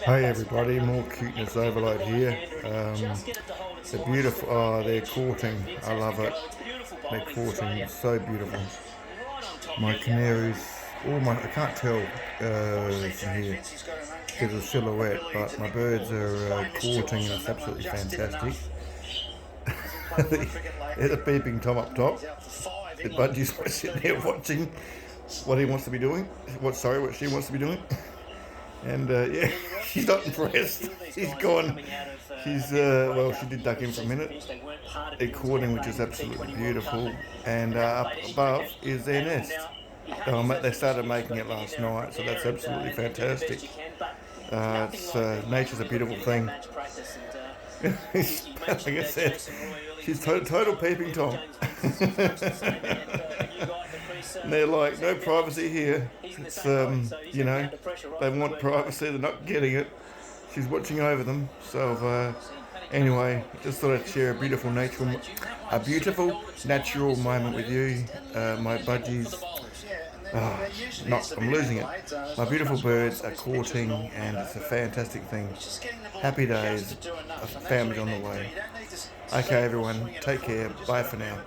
Hey everybody, more cuteness overload here. They're beautiful. Oh, they're courting. I love it. They're courting. It's so beautiful. My canaries, I can't tell from here because of silhouette, but my birds are courting and it's absolutely fantastic. There's a peeping Tom up top. The budgie's sitting there watching what he wants to be doing. What she wants to be doing. And yeah, she's not impressed. She's gone. She did duck in for a minute. They're courting, which is absolutely beautiful. And up above is their nest. They started making it last night, so that's absolutely fantastic. Nature's a beautiful thing. Like I said, she's total peeping Tom. And they're like, no privacy here. It's, they want privacy, they're not getting it. She's watching over them. So, anyway, just thought I'd share a beautiful natural moment with you. My budgies, I'm losing it. My beautiful birds are courting, and it's a fantastic thing. Happy days. A family on the way. Okay, everyone, take care. Bye for now.